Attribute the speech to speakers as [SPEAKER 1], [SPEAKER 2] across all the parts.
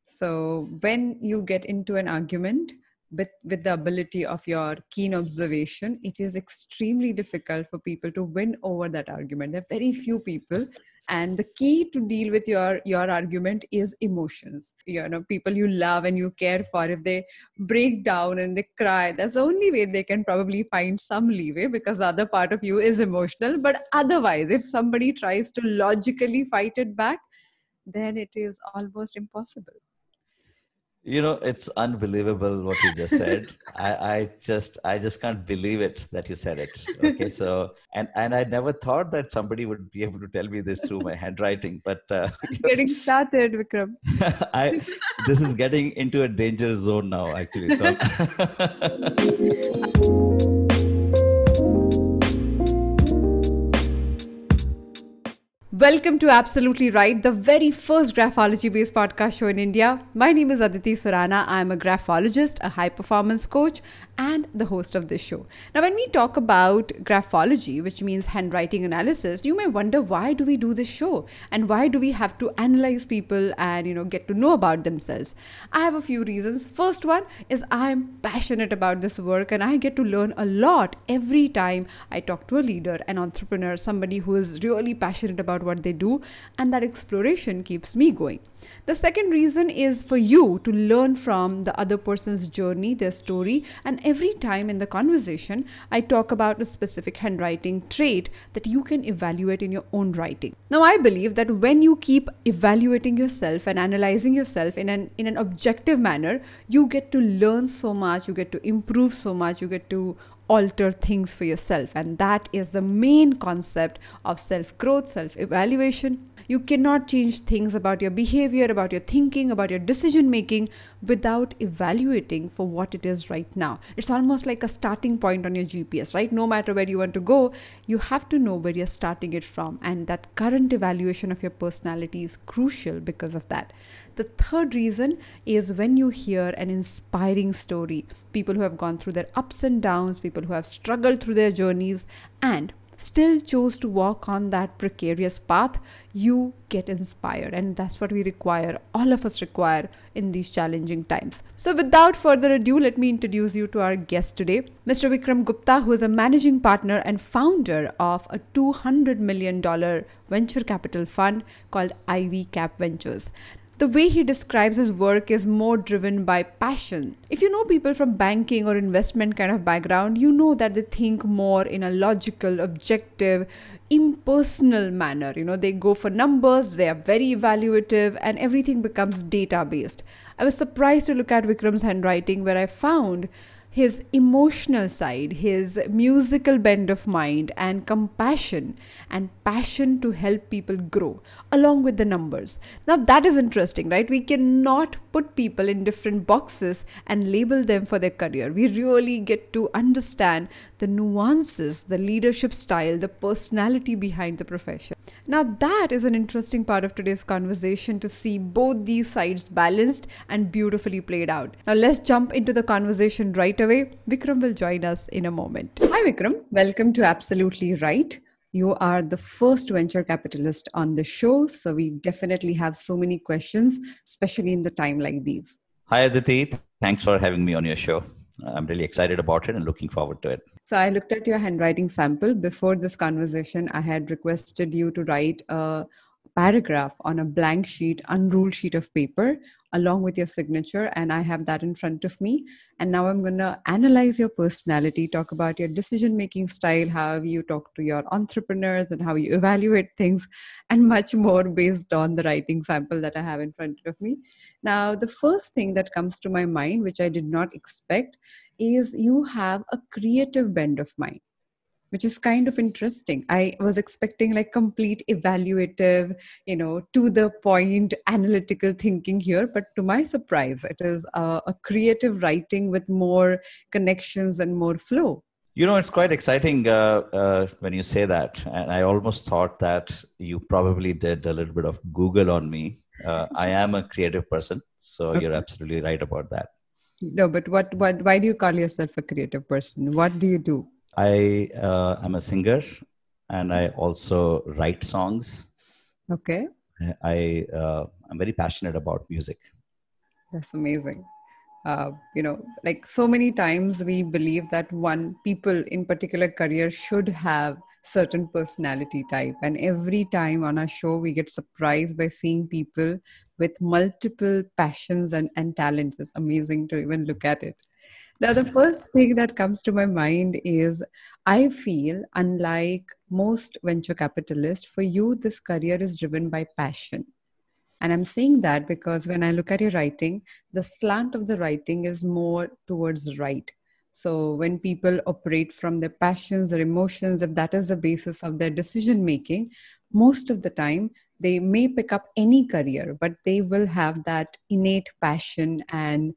[SPEAKER 1] So when you get into an argument with the ability of your keen observation, it is extremely difficult for people to win over that argument. There are very few people. And the key to deal with your argument is emotions. People you love and you care for, if they break down and they cry, that's the only way they can probably find some leeway, because the other part of you is emotional. But otherwise, if somebody tries to logically fight it back, then it is almost impossible.
[SPEAKER 2] It's unbelievable what you just said. I just can't believe it that you said it. Okay, so and I never thought that somebody would be able to tell me this through my handwriting. But
[SPEAKER 1] It's getting started, Vikram.
[SPEAKER 2] I this is getting into a danger zone now, actually. So
[SPEAKER 1] Welcome to Absolutely Right, the very first graphology-based podcast show in India. My name is Aditi Surana. I am a graphologist, a high-performance coach, and the host of this show. Now, when we talk about graphology, which means handwriting analysis, you may wonder, why do we do this show? And why do we have to analyze people and, get to know about themselves? I have a few reasons. First one is I'm passionate about this work, and I get to learn a lot every time I talk to a leader, an entrepreneur, somebody who is really passionate about what they do, and that exploration keeps me going. The second reason is for you to learn from the other person's journey, their story, and every time in the conversation, I talk about a specific handwriting trait that you can evaluate in your own writing. Now, I believe that when you keep evaluating yourself and analyzing yourself in an objective manner, you get to learn so much, you get to improve so much, you get to alter things for yourself. And that is the main concept of self-growth, self-evaluation. You cannot change things about your behavior, about your thinking, about your decision making without evaluating for what it is right now. It's almost like a starting point on your GPS, right? No matter where you want to go, you have to know where you're starting it from. And that current evaluation of your personality is crucial because of that. The third reason is when you hear an inspiring story, people who have gone through their ups and downs, people who have struggled through their journeys and still chose to walk on that precarious path, you get inspired. And that's what we require, all of us require in these challenging times. So without further ado, let me introduce you to our guest today, Mr. Vikram Gupta, who is a managing partner and founder of a $200 million venture capital fund called IvyCap Ventures. The way he describes his work is more driven by passion. If you know people from banking or investment kind of background, you know that they think more in a logical, objective, impersonal manner. They go for numbers, they are very evaluative, and everything becomes data-based. I was surprised to look at Vikram's handwriting, where I found his emotional side, his musical bend of mind, and compassion and passion to help people grow along with the numbers. Now that is interesting, right? We cannot put people in different boxes and label them for their career. We really get to understand the nuances, the leadership style, the personality behind the profession. Now that is an interesting part of today's conversation, to see both these sides balanced and beautifully played out. Now let's jump into the conversation right away. Vikram will join us in a moment. Hi Vikram, welcome to Absolutely Right. You are the first venture capitalist on the show, so we definitely have so many questions, especially in the time like these.
[SPEAKER 2] hi, Aditi. Thanks for having me on your show. I'm really excited about it and looking forward to it.
[SPEAKER 1] So I looked at your handwriting sample. Before this conversation, I had requested you to write a paragraph on a blank sheet, unruled sheet of paper, along with your signature. And I have that in front of me. And now I'm going to analyze your personality, talk about your decision-making style, how you talk to your entrepreneurs and how you evaluate things, and much more based on the writing sample that I have in front of me. Now, the first thing that comes to my mind, which I did not expect, is you have a creative bend of mind, which is kind of interesting. I was expecting like complete evaluative, to the point, analytical thinking here. But to my surprise, it is a creative writing with more connections and more flow.
[SPEAKER 2] It's quite exciting when you say that. And I almost thought that you probably did a little bit of Google on me. I am a creative person, so You're absolutely right about that.
[SPEAKER 1] No, but why do you call yourself a creative person? What do you do?
[SPEAKER 2] I am a singer, and I also write songs.
[SPEAKER 1] Okay.
[SPEAKER 2] I'm very passionate about music.
[SPEAKER 1] That's amazing. Like so many times we believe that one people in particular career should have certain personality type, and every time on our show we get surprised by seeing people with multiple passions and talents. It's amazing to even look at it. Now, the first thing that comes to my mind is I feel, unlike most venture capitalists, for you, this career is driven by passion. And I'm saying that because when I look at your writing, the slant of the writing is more towards right. So when people operate from their passions or emotions, if that is the basis of their decision making, most of the time they may pick up any career, but they will have that innate passion and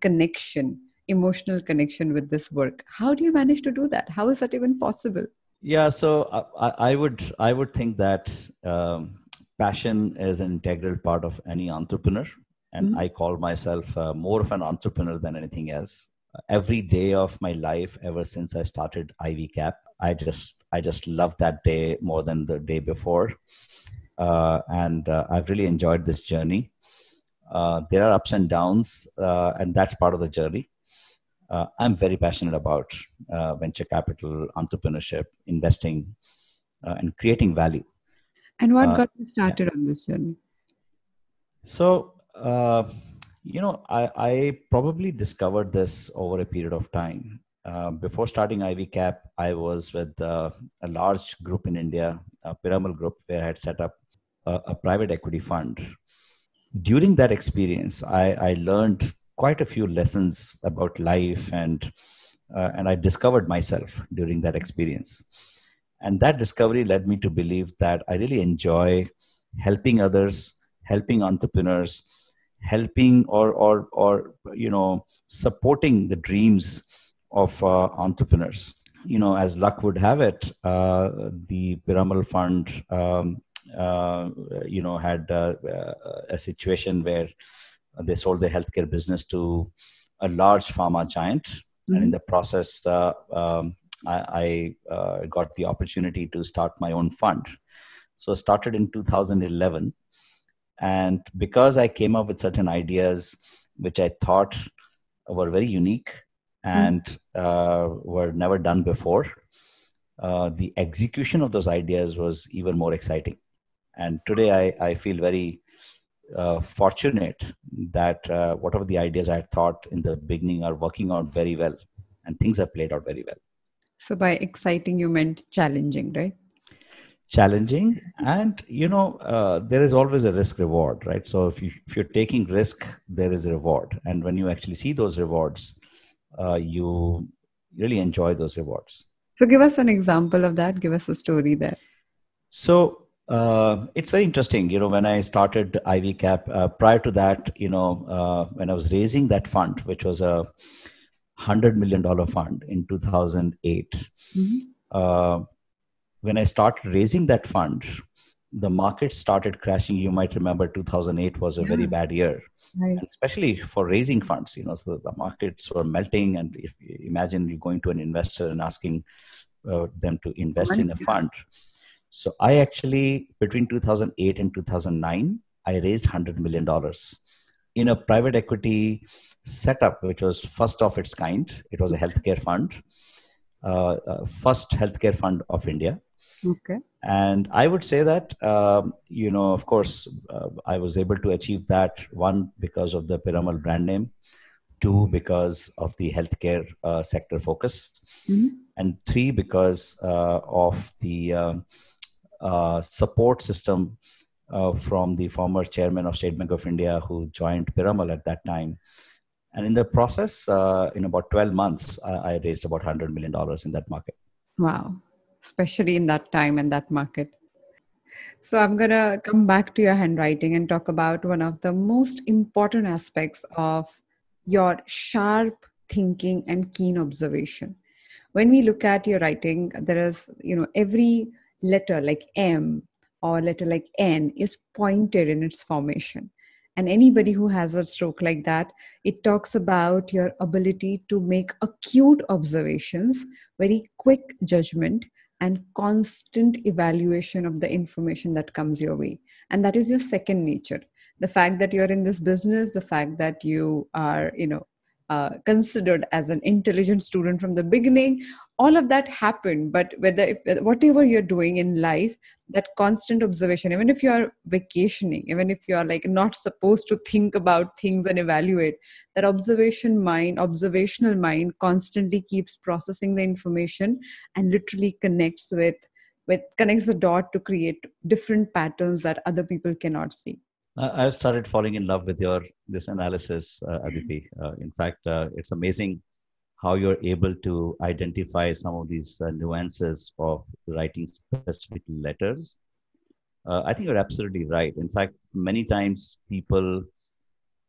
[SPEAKER 1] connection, emotional connection with this work. How do you manage to do that? How is that even possible?
[SPEAKER 2] Yeah, so I would think that passion is an integral part of any entrepreneur, and
[SPEAKER 1] Mhm.
[SPEAKER 2] I call myself more of an entrepreneur than anything else. Every day of my life, ever since I started IvyCap, I just love that day more than the day before, and I've really enjoyed this journey. There are ups and downs, and that's part of the journey. I'm very passionate about venture capital, entrepreneurship, investing, and creating value.
[SPEAKER 1] And what
[SPEAKER 2] Uh,
[SPEAKER 1] got you
[SPEAKER 2] yeah.
[SPEAKER 1] started on this journey?
[SPEAKER 2] So, I probably discovered this over a period of time. Before starting IvyCap, I was with a large group in India, a pyramid group, where I had set up a private equity fund. During that experience, I learned quite a few lessons about life, and I discovered myself during that experience. And that discovery led me to believe that I really enjoy helping others, helping entrepreneurs, helping or supporting the dreams of entrepreneurs. As luck would have it, the Piramal Fund, had a situation where they sold their healthcare business to a large pharma giant, and in
[SPEAKER 1] Mhm.
[SPEAKER 2] the process, I got the opportunity to start my own fund. So I started in 2011, and because I came up with certain ideas which I thought were very unique
[SPEAKER 1] Mhm.
[SPEAKER 2] and were never done before, the execution of those ideas was even more exciting. And today I feel very fortunate that whatever the ideas I had thought in the beginning are working out very well, and things have played out very well.
[SPEAKER 1] So by exciting, you meant challenging, right?
[SPEAKER 2] Challenging, and there is always a risk reward, right? So if you're taking risk, there is a reward, and when you actually see those rewards, you really enjoy those rewards.
[SPEAKER 1] So give us an example of that. Give us a story there.
[SPEAKER 2] So it's very interesting. When I started IvyCap, prior to that, when I was raising that fund, which was $100 million fund in 2008,
[SPEAKER 1] Mhm.
[SPEAKER 2] uh, when I started raising that fund, the market started crashing. You might remember 2008 was a very
[SPEAKER 1] Yeah,
[SPEAKER 2] bad year,
[SPEAKER 1] right.
[SPEAKER 2] and especially for raising funds. So the markets were melting, and if you imagine you going to an investor and asking them to invest
[SPEAKER 1] Money,
[SPEAKER 2] in a
[SPEAKER 1] yeah.
[SPEAKER 2] fund. So I actually, between 2008 and 2009, I raised $100 million in a private equity setup, which was first of its kind. It was a healthcare fund, first healthcare fund of India.
[SPEAKER 1] Okay.
[SPEAKER 2] And I would say that, of course, I was able to achieve that, one, because of the Piramal brand name, two, because of the healthcare sector focus,
[SPEAKER 1] Mhm.
[SPEAKER 2] and three, because of the support system from the former chairman of State Bank of India, who joined Piramal at that time. And in the process, in about 12 months, I raised about $100 million in that market.
[SPEAKER 1] Wow. Especially in that time and that market. So I'm going to come back to your handwriting and talk about one of the most important aspects of your sharp thinking and keen observation. When we look at your writing, there is, every letter like M or letter like N is pointed in its formation. And anybody who has a stroke like that, it talks about your ability to make acute observations, very quick judgment, and constant evaluation of the information that comes your way. And that is your second nature. The fact that you're in this business, the fact that you are, considered as an intelligent student from the beginning, all of that happened. But whatever you're doing in life, that constant observation, even if you are vacationing, even if you are like not supposed to think about things and evaluate, that observational mind constantly keeps processing the information and literally connects the dot to create different patterns that other people cannot see.
[SPEAKER 2] I've started falling in love with your this analysis, Aditi. In fact, it's amazing how you're able to identify some of these nuances of writing specific letters. I think you're absolutely right. In fact, many times people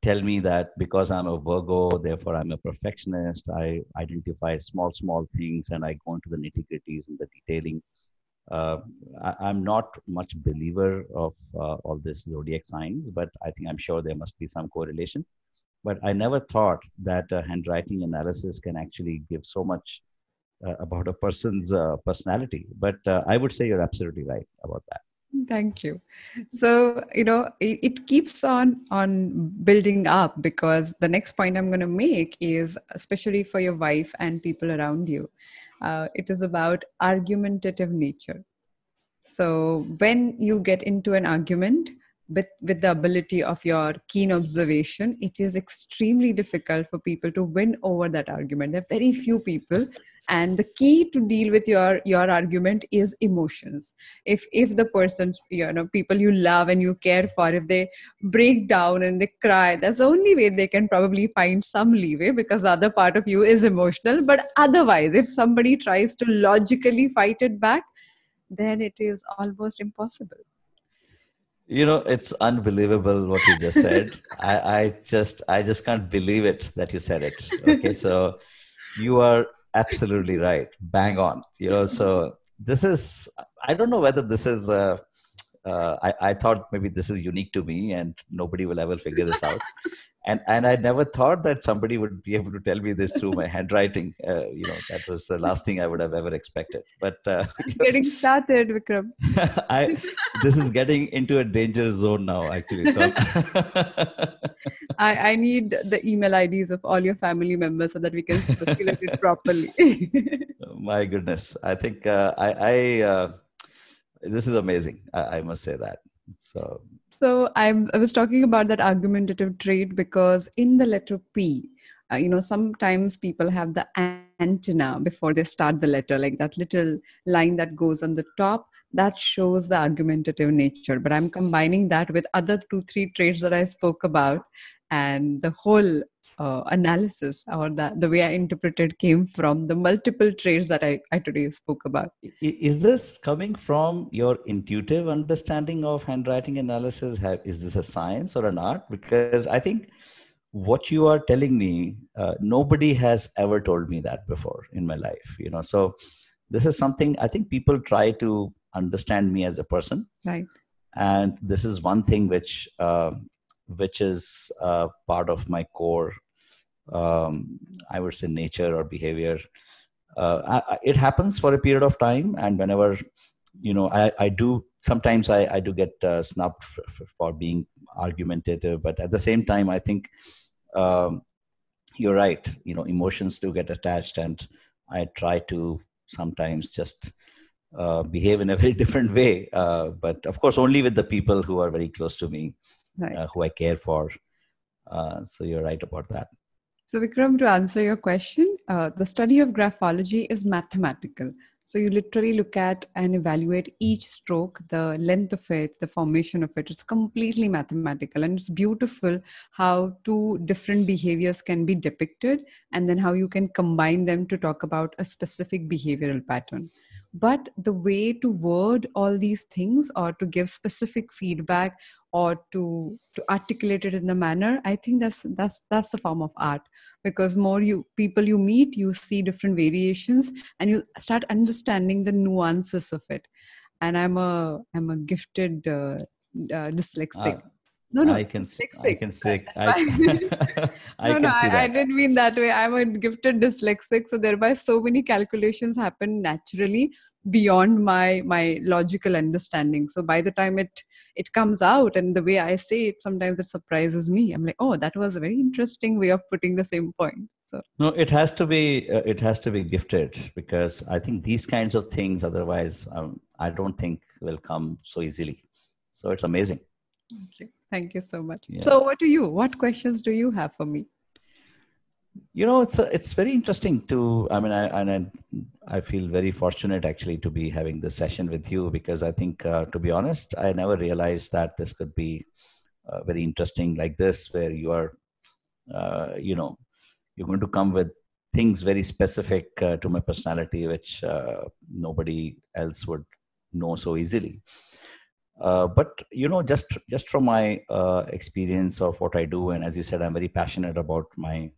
[SPEAKER 2] tell me that because I'm a Virgo, therefore I'm a perfectionist. I identify small things and I go into the nitty gritties and the detailing. Uh, I'm not much believer of all this zodiac signs, but I think I'm sure there must be some correlation. But I never thought that handwriting analysis can actually give so much about a person's personality. But I would say you're absolutely right about that.
[SPEAKER 1] Thank you. So, it keeps on building up, because the next point I'm going to make is especially for your wife and people around you. It is about argumentative nature. So when you get into an argument with the ability of your keen observation, it is extremely difficult for people to win over that argument. There are very few people. And the key to deal with your argument is emotions. If the person, people you love and you care for, if they break down and they cry, that's the only way they can probably find some leeway, because the other part of you is emotional. But otherwise, if somebody tries to logically fight it back, then it is almost impossible.
[SPEAKER 2] It's unbelievable what you just said. I just can't believe it that you said it. Okay, so you are absolutely right, bang on. So this is, I don't know whether this is. I thought maybe this is unique to me, and nobody will ever figure this out. And I never thought that somebody would be able to tell me this through my handwriting. That was the last thing I would have ever expected. But
[SPEAKER 1] It's getting started, Vikram.
[SPEAKER 2] I this is getting into a danger zone now, actually. So
[SPEAKER 1] I need the email IDs of all your family members so that we can circulate it properly.
[SPEAKER 2] my goodness, I think this is amazing. I must say that. So
[SPEAKER 1] So I was talking about that argumentative trait because in the letter P, sometimes people have the antenna before they start the letter, like that little line that goes on the top that shows the argumentative nature. But I'm combining that with other 2, 3 traits that I spoke about, and the whole analysis, or the way I interpreted, came from the multiple traits that I today spoke about.
[SPEAKER 2] is this coming from your intuitive understanding of handwriting analysis? Is this a science or an art? Because I think what you are telling me, nobody has ever told me that before in my life. So this is something I think people try to understand me as a person,
[SPEAKER 1] Right.
[SPEAKER 2] and this is one thing which is part of my core, I would say, nature or behavior. It happens for a period of time, and whenever I do, sometimes I do get snubbed for being argumentative, but at the same time I think um, you're right. Emotions do get attached, and I try to sometimes just behave in a very different way, but of course only with the people who are very close to me,
[SPEAKER 1] Right.
[SPEAKER 2] who I care for. So you're right about that.
[SPEAKER 1] So, Vikram, to answer your question, the study of graphology is mathematical. So, you literally look at and evaluate each stroke, the length of it, the formation of it. It's completely mathematical. And it's beautiful how two different behaviors can be depicted, and then how you can combine them to talk about a specific behavioral pattern. But the way to word all these things, or to give specific feedback, or to articulate it in the manner, I think that's the form of art. Because more people you meet, you see different variations, and you start understanding the nuances of it. And I'm a gifted
[SPEAKER 2] Uh,
[SPEAKER 1] dyslexic. No, no,
[SPEAKER 2] I
[SPEAKER 1] dyslexic.
[SPEAKER 2] can say,
[SPEAKER 1] Thereby-
[SPEAKER 2] I
[SPEAKER 1] No, no,
[SPEAKER 2] can see
[SPEAKER 1] I
[SPEAKER 2] that.
[SPEAKER 1] didn't mean that way. I'm a gifted dyslexic, so thereby so many calculations happen naturally beyond my logical understanding. So by the time it comes out and the way I say it, sometimes it surprises me. I'm like, oh, that was a very interesting way of putting the same point. So
[SPEAKER 2] No, it has to be gifted, because I think these kinds of things, otherwise, I don't think will come so easily. So it's amazing.
[SPEAKER 1] thank you. Thank you so much.
[SPEAKER 2] Yeah.
[SPEAKER 1] So what do you? What questions do you have for me?
[SPEAKER 2] It's very interesting to, I mean, I feel very fortunate actually to be having this session with you, because I think, to be honest, I never realized that this could be very interesting like this, where you are, you know, you're going to come with things very specific to my personality, which nobody else would know so easily. But just from my experience of what I do, and as you said, I'm very passionate about my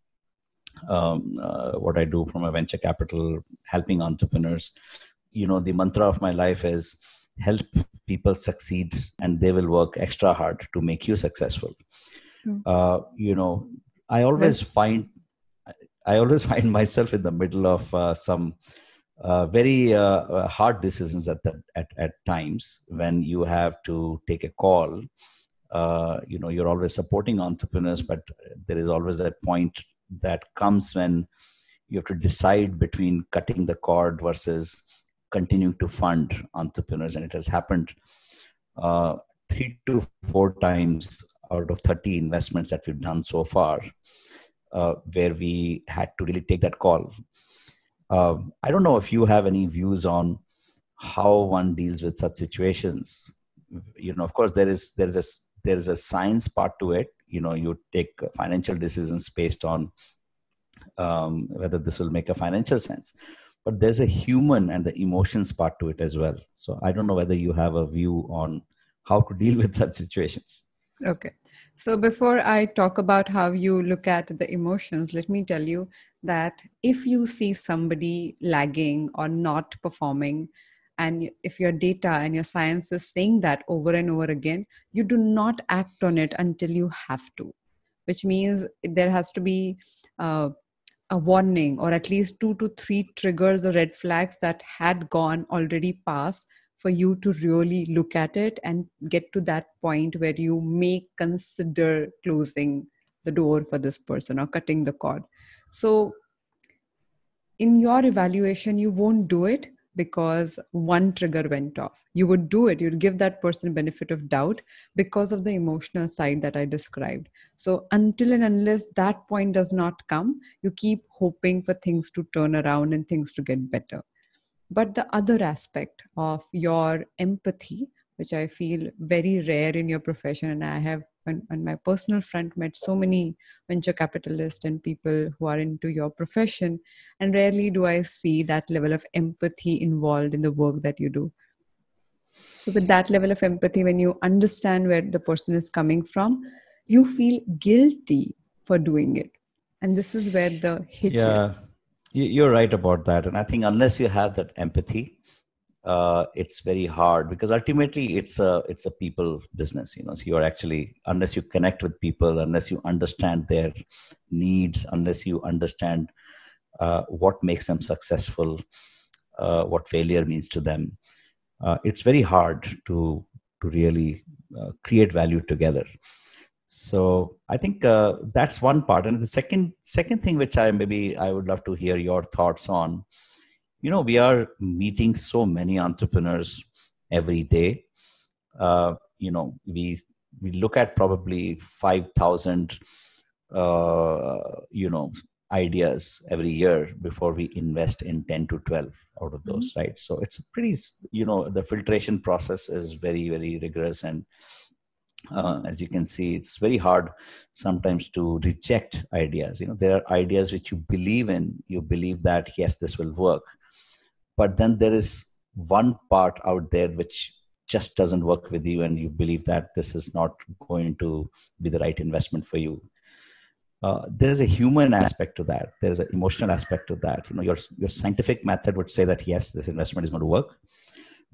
[SPEAKER 2] what I do from a venture capital, helping entrepreneurs. The mantra of my life is help people succeed, and they will work extra hard to make you successful.
[SPEAKER 1] True.
[SPEAKER 2] You know, I
[SPEAKER 1] Well,
[SPEAKER 2] always find I always find myself in the middle of some very hard decisions at times, when you have to take a call. You're always supporting entrepreneurs, but there is always a point that comes when you have to decide between cutting the cord versus continuing to fund entrepreneurs. And it has happened 3 to 4 times out of 30 investments that we've done so far, where we had to really take that call. I don't know if you have any views on how one deals with such situations. Of course, there is a science part to it. You take financial decisions based on whether this will make a financial sense, but there's a human and the emotions part to it as well. So I don't know whether you have a view on how to deal with such situations.
[SPEAKER 1] okay. So before I talk about how you look at the emotions, let me tell you that if you see somebody lagging or not performing, and if your data and your science is saying that over and over again, you do not act on it until you have to, which means there has to be uh, a warning, or at least 2 to 3 triggers or red flags that had gone already past for you to really look at it and get to that point where you may consider closing the door for this person or cutting the cord. So in your evaluation, you won't do it because one trigger went off. You would do it, you'd give that person benefit of doubt because of the emotional side that I described. So until and unless that point does not come, you keep hoping for things to turn around and things to get better. But the other aspect of your empathy, which I feel very rare in your profession, and I have on my personal front met so many venture capitalists and people who are into your profession, and rarely do I see that level of empathy involved in the work that you do. So with that level of empathy, when you understand where the person is coming from, you feel guilty for doing it, and this is where the hitch is.
[SPEAKER 2] Yeah, you're right about that. And I think unless you have that empathy, it's very hard, because ultimately it's a people business. So you're actually, unless you connect with people, unless you understand their needs, unless you understand what makes them successful, what failure means to them, it's very hard to really create value together. So I think that's one part. And the second thing, which I would love to hear your thoughts on. We are meeting so many entrepreneurs every day. We look at probably 5,000 ideas every year before we invest in 10 to 12 out of those, right? So it's a pretty, the filtration process is very, very rigorous. And as you can see, it's very hard sometimes to reject ideas. There are ideas which you believe in, you believe that yes, this will work, but then there is one part out there which just doesn't work with you, and you believe that this is not going to be the right investment for you. There's a human aspect to that. There's an emotional aspect to that. Your scientific method would say that yes, this investment is going to work,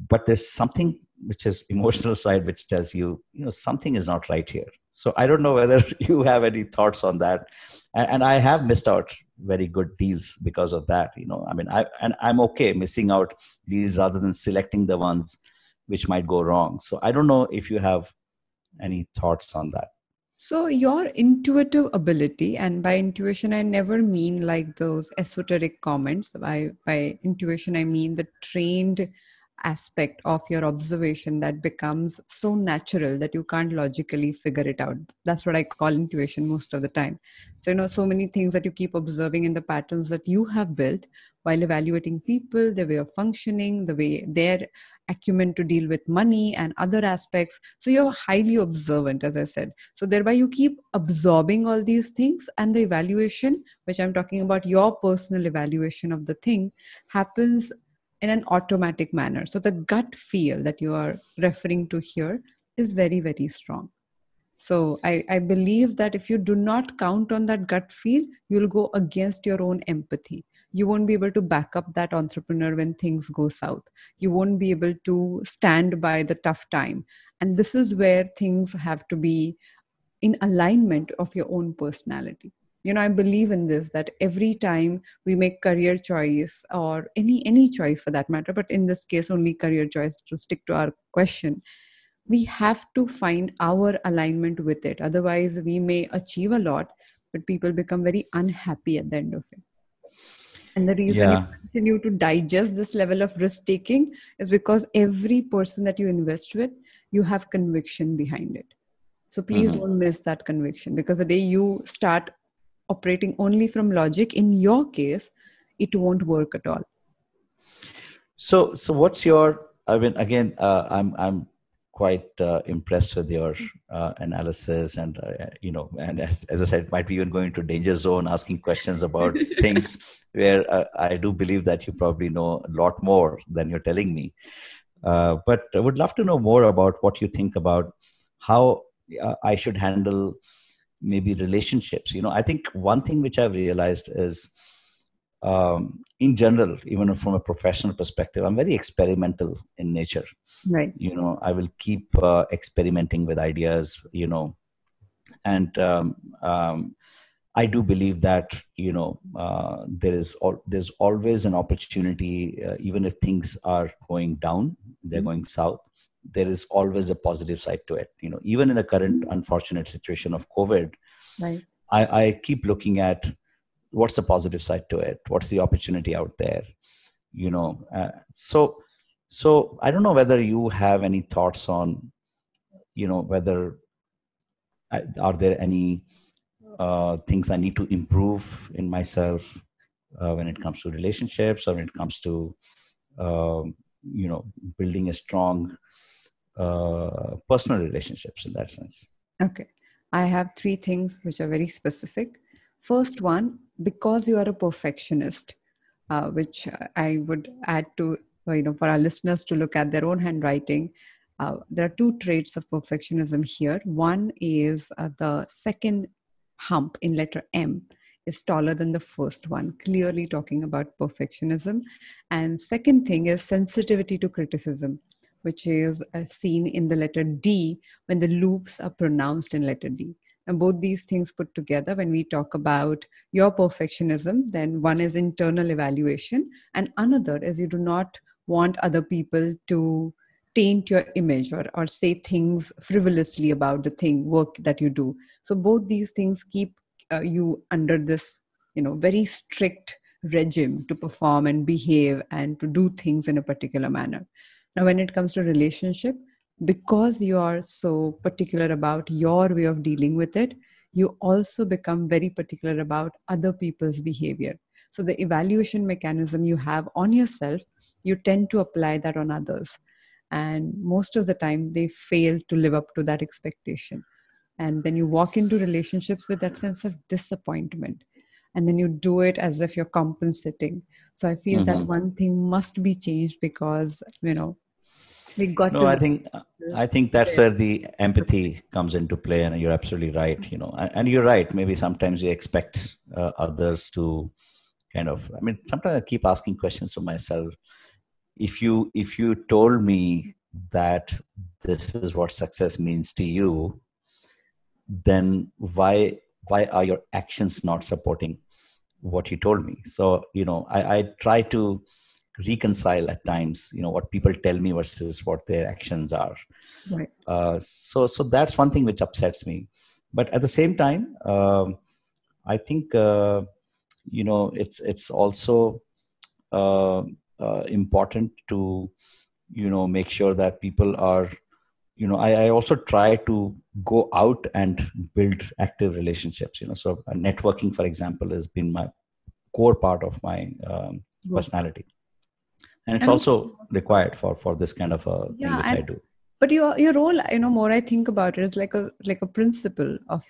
[SPEAKER 2] but there's something which is emotional side, which tells you, something is not right here. So I don't know whether you have any thoughts on that. And I have missed out very good deals because of that. I mean, I'm okay missing out deals rather than selecting the ones which might go wrong. So I don't know if you have any thoughts on that.
[SPEAKER 1] So, your intuitive ability, and by intuition, I never mean like those esoteric comments. By intuition, I mean the trained aspect of your observation that becomes so natural that you can't logically figure it out. That's what I call intuition most of the time. So, so many things that you keep observing in the patterns that you have built while evaluating people, their way of functioning, the way their acumen to deal with money and other aspects. So you're highly observant, as I said. So thereby you keep absorbing all these things, and the evaluation, which I'm talking about, your personal evaluation of the thing, happens in an automatic manner. So the gut feel that you are referring to here is very, very strong. So I believe that if you do not count on that gut feel, you'll go against your own empathy. You won't be able to back up that entrepreneur when things go south. You won't be able to stand by the tough time. And this is where things have to be in alignment of your own personality. I believe in this, that every time we make career choice, or any choice for that matter, but in this case only career choice, to stick to our question, we have to find our alignment with it. Otherwise, we may achieve a lot, but people become very unhappy at the end of it. And the reason you
[SPEAKER 2] Yeah.
[SPEAKER 1] continue to digest this level of risk taking is because every person that you invest with, you have conviction behind it. So please
[SPEAKER 2] Mhm.
[SPEAKER 1] don't miss that conviction, because the day you start operating only from logic, in your case, it won't work at all.
[SPEAKER 2] So what's your? I mean, again, I'm quite impressed with your analysis, and and as I said, it might be even going to danger zone, asking questions about things where I do believe that you probably know a lot more than you're telling me. But I would love to know more about what you think about how I should handle maybe relationships. I think one thing which I've realized is, in general, even from a professional perspective, I'm very experimental in nature.
[SPEAKER 1] Right.
[SPEAKER 2] I will keep experimenting with ideas, and I do believe that, there's always an opportunity, even if things are going down, they're going south. There is always a positive side to it. Even in the current unfortunate situation of COVID,
[SPEAKER 1] Right.
[SPEAKER 2] I keep looking at what's the positive side to it, what's the opportunity out there. So I don't know whether you have any thoughts on, whether are there any things I need to improve in myself when it comes to relationships, or when it comes to um, building a strong personal relationships in that sense.
[SPEAKER 1] Okay. I have three things which are very specific. First one, because you are a perfectionist, which I would add to, for our listeners to look at their own handwriting. There are two traits of perfectionism here. One is the second hump in letter M is taller than the first one, clearly talking about perfectionism. And second thing is sensitivity to criticism, which is seen in the letter D when the loops are pronounced in letter D. And both these things put together, when we talk about your perfectionism, then one is internal evaluation, and another is you do not want other people to taint your image, or say things frivolously about the work that you do. So both these things keep you under this, very strict regime to perform and behave and to do things in a particular manner. Now, when it comes to relationship, because you are so particular about your way of dealing with it, you also become very particular about other people's behavior. So the evaluation mechanism you have on yourself, you tend to apply that on others. And most of the time, they fail to live up to that expectation. And then you walk into relationships with that sense of disappointment. And then you do it as if you're compensating. So I feel that
[SPEAKER 2] Hmm.
[SPEAKER 1] one thing must be changed, because, we got
[SPEAKER 2] No,
[SPEAKER 1] to
[SPEAKER 2] I think that's
[SPEAKER 1] there.
[SPEAKER 2] where the empathy comes into play, and you're absolutely right. And you're right. Maybe sometimes you expect others to kind of. I mean, sometimes I keep asking questions to myself. if you told me that this is what success means to you, then why are your actions not supporting what you told me? So, I try to reconcile at times, what people tell me versus what their actions are.
[SPEAKER 1] Right.
[SPEAKER 2] So that's one thing which upsets me. But at the same time, I think it's also uh, important to make sure that people are, I also try to go out and build active relationships. So networking, for example, has been my core part of my
[SPEAKER 1] Work.
[SPEAKER 2] personality, and it's
[SPEAKER 1] And
[SPEAKER 2] also required for this kind of a thing
[SPEAKER 1] yeah,
[SPEAKER 2] which I
[SPEAKER 1] and
[SPEAKER 2] do.
[SPEAKER 1] but your role, more I think about it, is like a principle of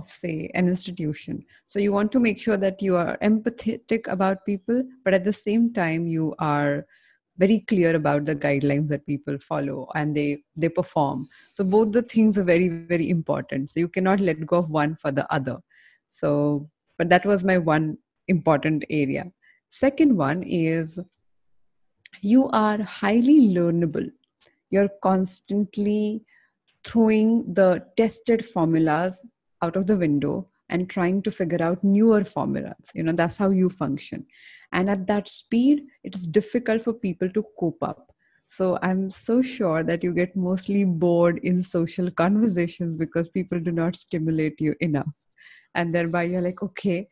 [SPEAKER 1] say an institution. So you want to make sure that you are empathetic about people, but at the same time you are very clear about the guidelines that people follow and they perform. So both the things are very, very important. So you cannot let go of one for the other. So, but that was my one important area. Second one is you are highly learnable. You're constantly throwing the tested formulas out of the window and trying to figure out newer formulas. That's how you function. And at that speed, it is difficult for people to cope up. So I'm so sure that you get mostly bored in social conversations because people do not stimulate you enough. And thereby you're like, okay,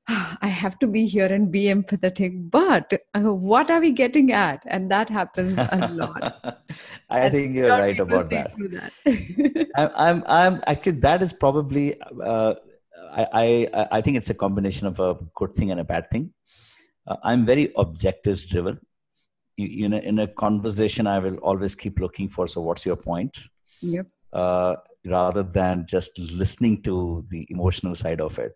[SPEAKER 1] I have to be here and be empathetic, but what are we getting at? And that happens a lot.
[SPEAKER 2] I
[SPEAKER 1] And
[SPEAKER 2] think
[SPEAKER 1] I'm
[SPEAKER 2] you're
[SPEAKER 1] sure
[SPEAKER 2] right
[SPEAKER 1] people
[SPEAKER 2] about
[SPEAKER 1] see
[SPEAKER 2] that.
[SPEAKER 1] through that.
[SPEAKER 2] I'm actually, that is probably, I think it's a combination of a good thing and a bad thing. I'm very objectives driven. In a conversation, I will always keep looking for, so what's your point?
[SPEAKER 1] Yep.
[SPEAKER 2] uh, Rather than just listening to the emotional side of it.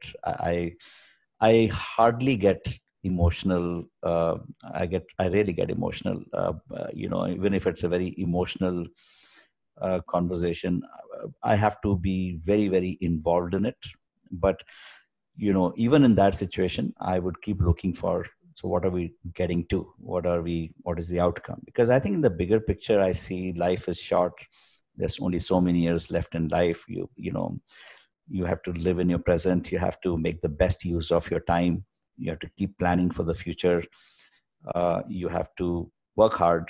[SPEAKER 2] I hardly get emotional. I really get emotional. Even if it's a very emotional conversation, I have to be very, very involved in it. But even in that situation, I would keep looking for, so what are we getting to? What is the outcome? Because I think in the bigger picture, I see life is short. There's only so many years left in life. You have to live in your present. You have to make the best use of your time. You have to keep planning for the future. You have to work hard.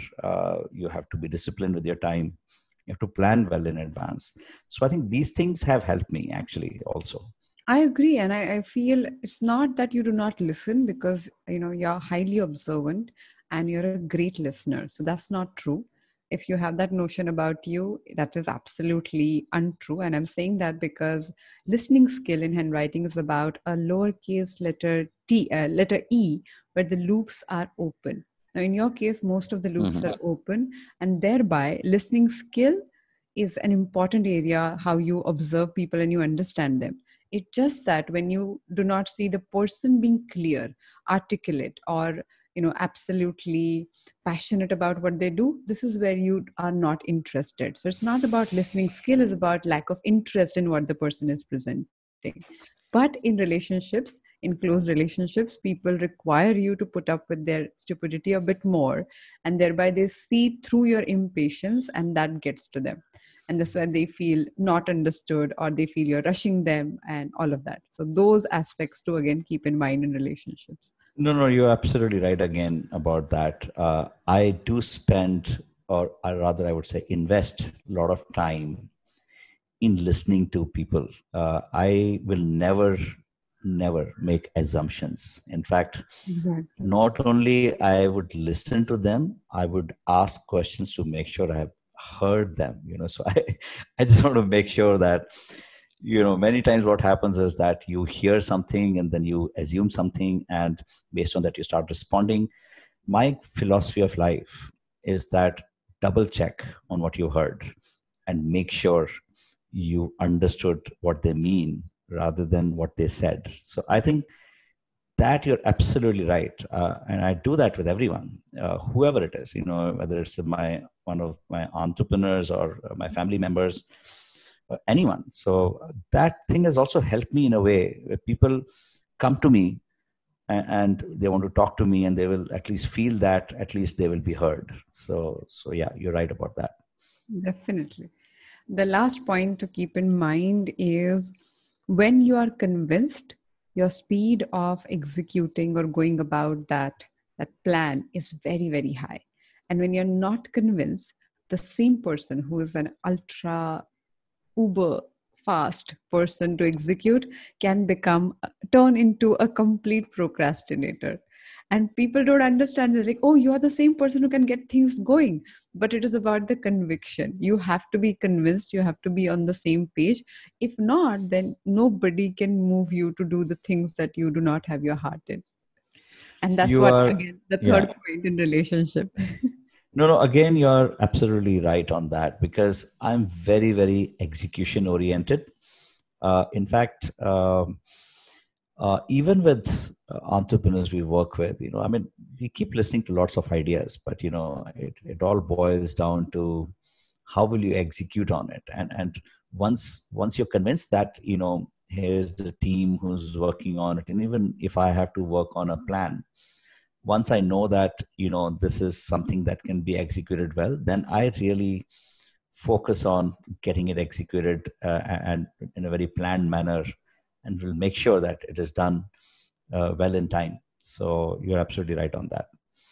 [SPEAKER 2] You have to be disciplined with your time. You have to plan well in advance. So I think these things have helped me actually also.
[SPEAKER 1] I agree. And I feel it's not that you do not listen because, you're highly observant and you're a great listener. So that's not true. If you have that notion about you, that is absolutely untrue. And I'm saying that because listening skill in handwriting is about a lowercase letter E, where the loops are open. Now, in your case, most of the loops
[SPEAKER 2] Mhm.
[SPEAKER 1] are open, and thereby listening skill is an important area, how you observe people and you understand them. It's just that when you do not see the person being clear, articulate, or absolutely passionate about what they do, this is where you are not interested. So it's not about listening skill, it's about lack of interest in what the person is presenting. But in relationships, in close relationships, people require you to put up with their stupidity a bit more, and thereby they see through your impatience, and that gets to them. And that's why they feel not understood, or they feel you're rushing them and all of that. So those aspects to again keep in mind in relationships.
[SPEAKER 2] No, you're absolutely right again about that. I do spend, or rather, I would say, invest a lot of time in listening to people. I will never make assumptions. In fact,
[SPEAKER 1] Exactly.
[SPEAKER 2] not only I would listen to them, I would ask questions to make sure I have heard them. So I just want to make sure that, many times what happens is that you hear something and then you assume something, and based on that you start responding. My philosophy of life is that double check on what you heard and make sure you understood what they mean rather than what they said. So I think that you're absolutely right, and I do that with everyone, whoever it is. Whether it's my one of my entrepreneurs or my family members, anyone. So that thing has also helped me in a way where people come to me and they want to talk to me, and they will at least feel that at least they will be heard. So yeah, you're right about that.
[SPEAKER 1] Definitely. The last point to keep in mind is when you are convinced, your speed of executing or going about that plan is very, very high. And when you're not convinced, the same person who is an ultra uber fast person to execute can become turn into a complete procrastinator. And people don't understand. They're like, oh, you are the same person who can get things going. But it is about the conviction. You have to be convinced, you have to be on the same page. If not, then nobody can move you to do the things that you do not have your heart in. And that's
[SPEAKER 2] You
[SPEAKER 1] what,
[SPEAKER 2] are,
[SPEAKER 1] again, the
[SPEAKER 2] yeah.
[SPEAKER 1] third point in relationship.
[SPEAKER 2] No, again, you're absolutely right on that, because I'm very, very execution oriented. In fact, even with entrepreneurs we work with, I mean, we keep listening to lots of ideas, but it all boils down to how will you execute on it. And once you're convinced that here's the team who's working on it, and even if I have to work on a plan, once I know that this is something that can be executed well, then I really focus on getting it executed, and in a very planned manner, and will make sure that it is done well in time. So you're absolutely right on that.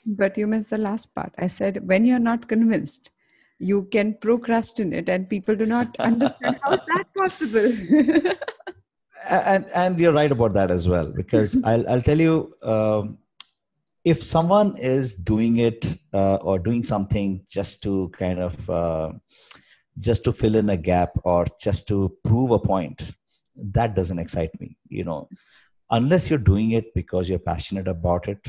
[SPEAKER 1] But you missed the last part. I said, when you're not convinced, you can procrastinate, and people do not understand how is that possible.
[SPEAKER 2] And you're right about that as well, because I'll tell you, if someone is doing it, or doing something just to kind of just to fill in a gap, or just to prove a point, that doesn't excite me. Unless you're doing it because you're passionate about it,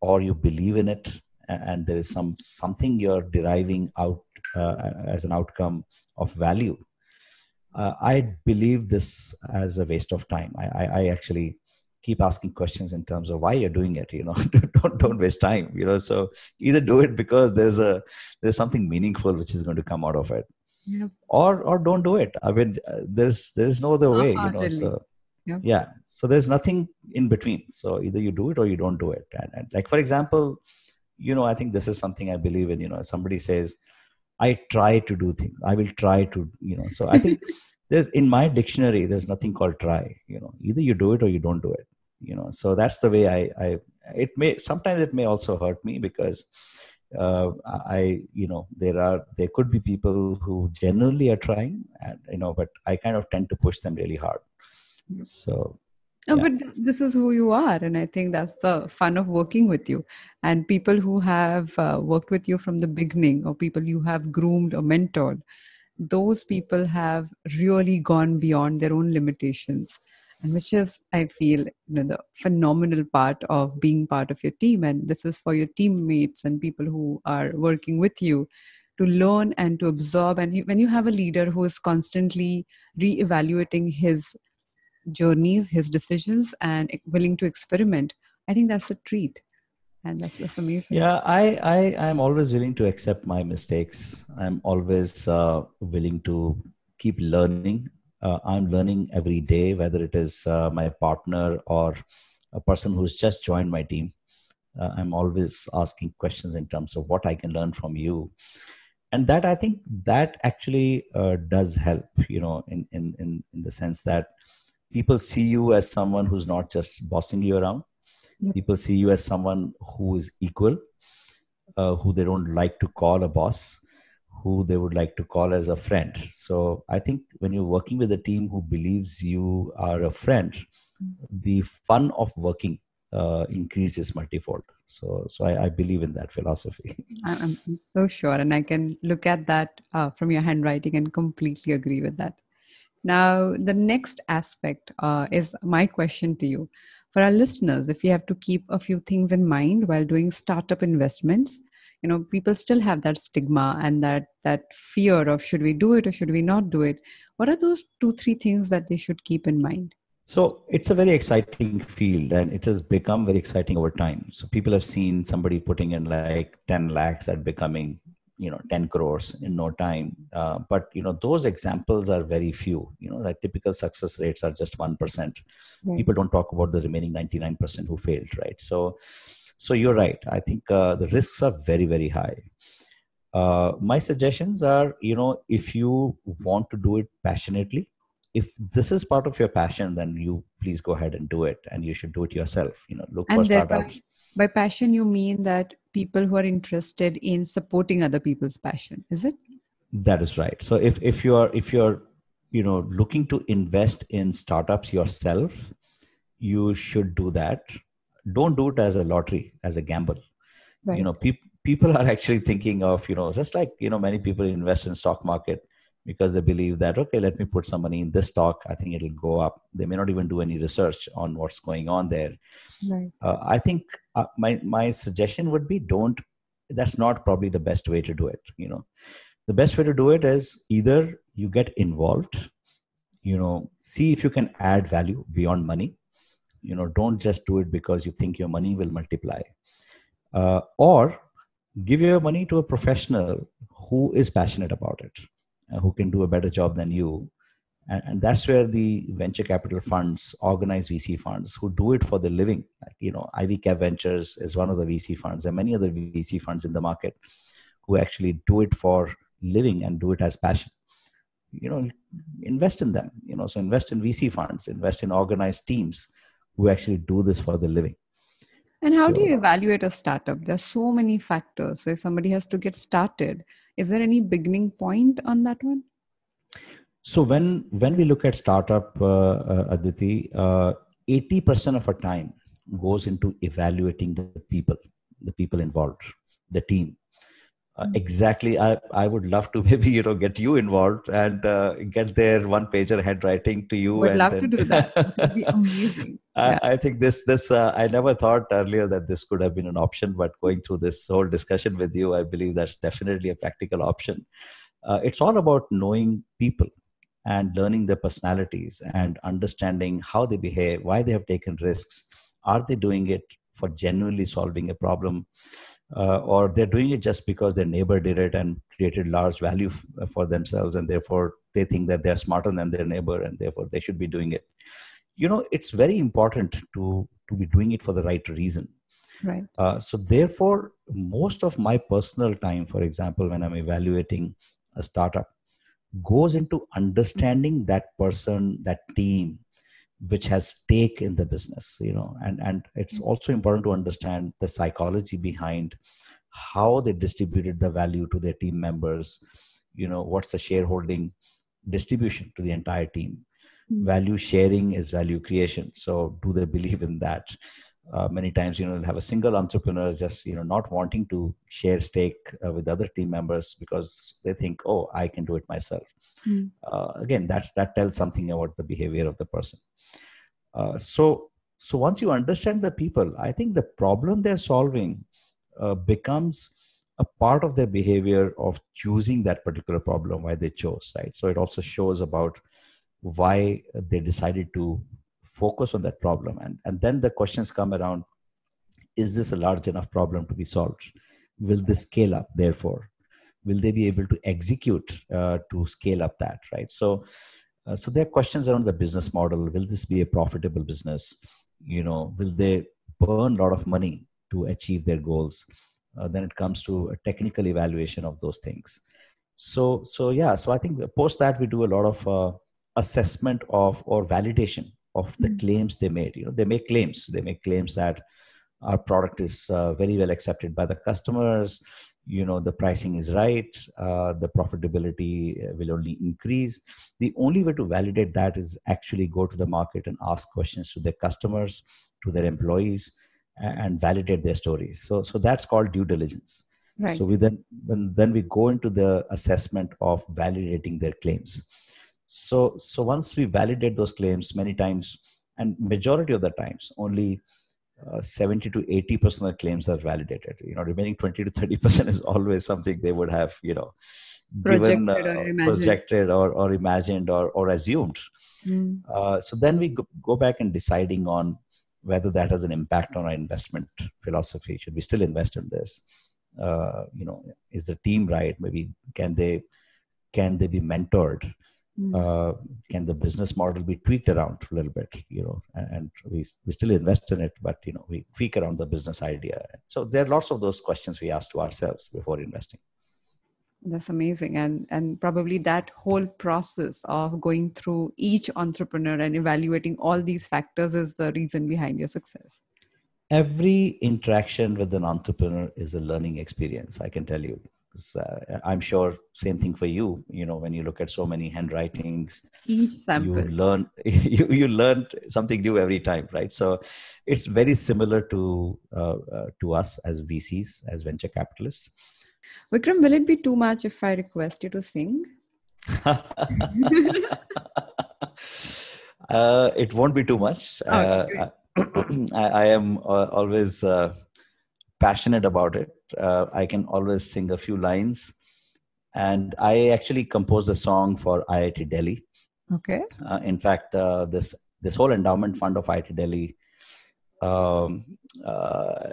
[SPEAKER 2] or you believe in it, and there is something you're deriving out as an outcome of value, I believe this as a waste of time. I actually keep asking questions in terms of why you're doing it. Don't waste time. So either do it because there's something meaningful which is going to come out of it,
[SPEAKER 1] Yep.
[SPEAKER 2] or don't do it. I mean, there's no other way.
[SPEAKER 1] Half-heartedly.
[SPEAKER 2] So
[SPEAKER 1] Yep.
[SPEAKER 2] yeah, so there's nothing in between. So either you do it or you don't do it. And like, for example, I think this is something I believe in. Somebody says, I try to do things, I will try to, so I think there's, in my dictionary, there's nothing called try. Either you do it or you don't do it. So that's the way it may, sometimes it may also hurt me, because there could be people who genuinely are trying, and but I kind of tend to push them really hard. So
[SPEAKER 1] No,
[SPEAKER 2] yeah.
[SPEAKER 1] but this is who you are. And I think that's the fun of working with you. And people who have worked with you from the beginning, or people you have groomed or mentored, those people have really gone beyond their own limitations. And which is, I feel, the phenomenal part of being part of your team. And this is for your teammates and people who are working with you to learn and to absorb. And when you have a leader who is constantly re-evaluating his journeys, his decisions, and willing to experiment, I think that's a treat. And that's amazing.
[SPEAKER 2] Yeah, I'm always willing to accept my mistakes. I'm always willing to keep learning. I'm learning every day, whether it is my partner or a person who's just joined my team. I'm always asking questions in terms of what I can learn from you, and that, I think, that actually does help. In the sense that people see you as someone who's not just bossing you around. People see you as someone who is equal, who they don't like to call a boss, who they would like to call as a friend. So I think when you're working with a team who believes you are a friend, the fun of working increases multifold. So I believe in that philosophy.
[SPEAKER 1] I'm so sure. And I can look at that from your handwriting and completely agree with that. Now, the next aspect is my question to you. For our listeners, if you have to keep a few things in mind while doing startup investments, people still have that stigma and that fear of should we do it or should we not do it. What are those 2, 3 things that they should keep in mind?
[SPEAKER 2] So it's a very exciting field, and it has become very exciting over time. So people have seen somebody putting in like 10 lakhs at becoming 10 crores in no time. But those examples are very few. Like typical success rates are just 1%.
[SPEAKER 1] Right.
[SPEAKER 2] People don't talk about the remaining 99% who failed, right? So you're right. I think the risks are very, very high. My suggestions are, if you want to do it passionately, if this is part of your passion, then you please go ahead and do it, and you should do it yourself. Look for
[SPEAKER 1] And thereby,
[SPEAKER 2] startups.
[SPEAKER 1] by passion, you mean that people who are interested in supporting other people's passion, is it?
[SPEAKER 2] That is right. So if you're looking to invest in startups yourself, you should do that. Don't do it as a lottery, as a gamble.
[SPEAKER 1] Right.
[SPEAKER 2] People are actually thinking of, just like, many people invest in stock market because they believe that, okay, let me put some money in this stock, I think it'll go up. They may not even do any research on what's going on there.
[SPEAKER 1] Right.
[SPEAKER 2] I think my suggestion would be, don't. That's not probably the best way to do it. The best way to do it is either you get involved, see if you can add value beyond money. Don't just do it because you think your money will multiply. Or give your money to a professional who is passionate about it, who can do a better job than you. And that's where the venture capital funds, organized VC funds, who do it for the living, like, IvyCap Ventures is one of the VC funds, and many other VC funds in the market who actually do it for living and do it as passion. Invest in them. So invest in VC funds, invest in organized teams who actually do this for the living.
[SPEAKER 1] And how do
[SPEAKER 2] So
[SPEAKER 1] you evaluate a startup? There's so many factors. So if somebody has to get started, is there any beginning point on that one?
[SPEAKER 2] So when we look at startup, Aditi, 80% of our time goes into evaluating the people involved, the team. Exactly. I would love to maybe, get you involved and get their one pager handwriting to you.
[SPEAKER 1] Would
[SPEAKER 2] And
[SPEAKER 1] love to
[SPEAKER 2] then
[SPEAKER 1] do that. It would be amazing. Yeah.
[SPEAKER 2] I think this, I never thought earlier that this could have been an option, but going through this whole discussion with you, I believe that's definitely a practical option. It's all about knowing people and learning their personalities and understanding how they behave, why they have taken risks. Are they doing it for genuinely solving a problem? Or they're doing it just because their neighbor did it and created large value for themselves, and therefore they think that they're smarter than their neighbor and therefore they should be doing it. It's very important to be doing it for the right reason.
[SPEAKER 1] Right.
[SPEAKER 2] So therefore, most of my personal time, for example, when I'm evaluating a startup, goes into understanding that person, that team, which has stake in the business, and it's also important to understand the psychology behind how they distributed the value to their team members. What's the shareholding distribution to the entire team? Value sharing is value creation. So do they believe in that? Many times, you'll have a single entrepreneur just, not wanting to share stake with other team members because they think, oh, I can do it myself. Again, that tells something about the behavior of the person. So once you understand the people, I think the problem they're solving becomes a part of their behavior of choosing that particular problem, why they chose, right? So it also shows about why they decided to focus on that problem. And then the questions come around, is this a large enough problem to be solved? Will this scale up? Therefore, will they be able to execute to scale up that, right? So there are questions around the business model. Will this be a profitable business? Will they burn a lot of money to achieve their goals? Then it comes to a technical evaluation of those things. So I think post that we do a lot of assessment of or validation of the claims they made. They make claims. They make claims that our product is very well accepted by the customers. The pricing is right. The profitability will only increase. The only way to validate that is actually go to the market and ask questions to their customers, to their employees, and validate their stories. So that's called due diligence.
[SPEAKER 1] Right.
[SPEAKER 2] So then we go into the assessment of validating their claims. So once we validate those claims, many times, and majority of the times, only 70 to 80% of the claims are validated. Remaining 20 to 30% is always something they would have, given, projected or imagined or assumed. So then we go back and deciding on whether that has an impact on our investment philosophy. Should we still invest in this? is the team right? Maybe can they be mentored? Can the business model be tweaked around a little bit? And we still invest in it, but we tweak around the business idea. So there are lots of those questions we ask to ourselves before investing.
[SPEAKER 1] That's amazing. And probably that whole process of going through each entrepreneur and evaluating all these factors is the reason behind your success.
[SPEAKER 2] Every interaction with an entrepreneur is a learning experience, I can tell you. I'm sure same thing for you. When you look at so many handwritings,
[SPEAKER 1] each sample,
[SPEAKER 2] you learn you learn something new every time, right? So it's very similar to us as VCs, as venture capitalists.
[SPEAKER 1] Vikram, will it be too much if I request you to sing?
[SPEAKER 2] It won't be too much. I am always passionate about it. I can always sing a few lines. And I actually composed a song for IIT Delhi.
[SPEAKER 1] Okay.
[SPEAKER 2] In fact, this whole endowment fund of IIT Delhi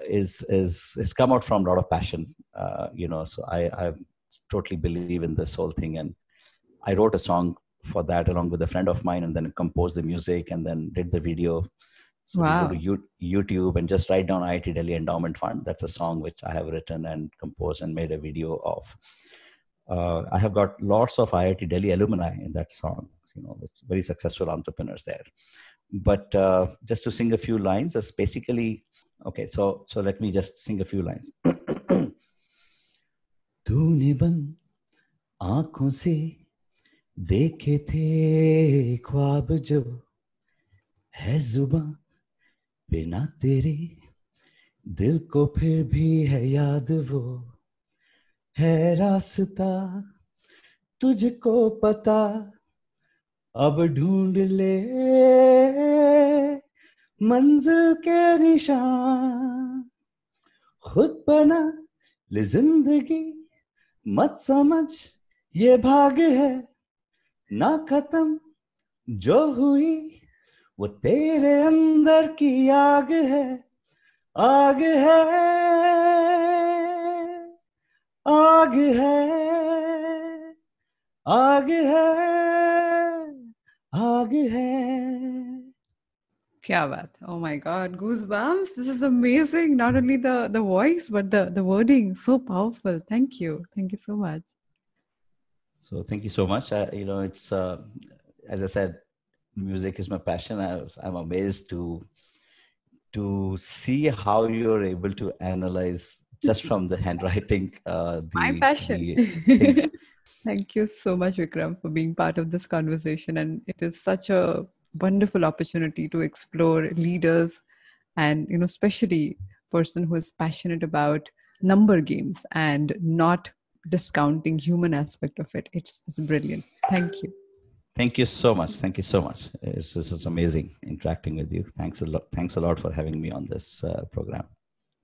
[SPEAKER 2] is come out from a lot of passion. So I totally believe in this whole thing. And I wrote a song for that along with a friend of mine, and then composed the music and then did the video. So
[SPEAKER 1] wow.
[SPEAKER 2] You go to YouTube and just write down IIT Delhi Endowment Fund. That's a song which I have written and composed and made a video of. I have got lots of IIT Delhi alumni in that song, with very successful entrepreneurs there. But just to sing a few lines, that's basically, okay, so let me just sing a few lines. तूने बंद आँखों से देखे थे ख्वाब जो है जुबां बिना तेरे दिल को फिर भी है याद वो है रास्ता तुझको पता अब ढूंढ ले मंजिल के निशान खुद बना ले जिंदगी मत समझ ये भाग है ना खत्म जो हुई वो तेरे अंदर की आग है आग है आग है आग है आग है.
[SPEAKER 1] Kya baat. Oh my God, goosebumps. This is amazing. Not only the voice, but the wording. So powerful. Thank you. Thank you so much.
[SPEAKER 2] So thank you so much. It's, as I said, music is my passion. I'm amazed to see how you're able to analyze just from the handwriting.
[SPEAKER 1] My passion. Thank you so much, Vikram, for being part of this conversation. And it is such a wonderful opportunity to explore leaders and, especially person who is passionate about number games and not discounting human aspect of it. It's brilliant. Thank you.
[SPEAKER 2] Thank you so much. Thank you so much. This is amazing interacting with you. Thanks a lot. Thanks a lot for having me on this program.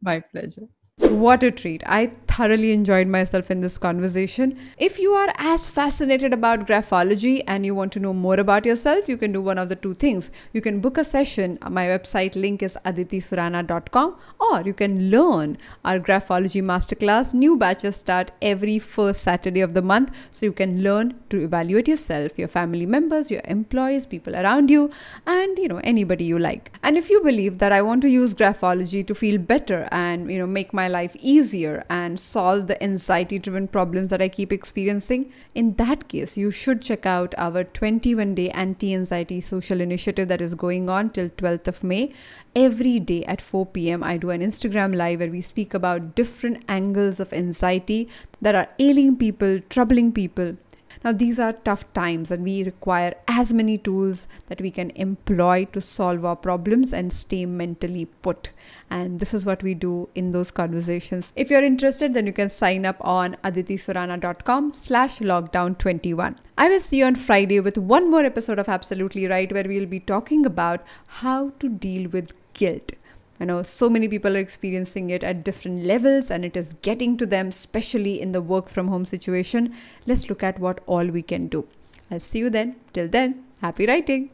[SPEAKER 1] My pleasure. What a treat. I thoroughly enjoyed myself in this conversation. If you are as fascinated about graphology and you want to know more about yourself, you can do one of the two things. You can book a session. My website link is aditisurana.com, or you can learn our graphology masterclass. New batches start every first Saturday of the month. So you can learn to evaluate yourself, your family members, your employees, people around you, and anybody you like. And if you believe that I want to use graphology to feel better and make my life easier and solve the anxiety-driven problems that I keep experiencing, in that case, you should check out our 21-day anti-anxiety social initiative that is going on till 12th of May. Every day at 4 p.m., I do an Instagram live where we speak about different angles of anxiety that are ailing people, troubling people. Now, these are tough times and we require as many tools that we can employ to solve our problems and stay mentally put. And this is what we do in those conversations. If you're interested, then you can sign up on aditisurana.com/lockdown21. I will see you on Friday with one more episode of Absolutely Right, where we'll be talking about how to deal with guilt. I know so many people are experiencing it at different levels and it is getting to them, especially in the work from home situation. Let's look at what all we can do. I'll see you then. Till then, happy writing.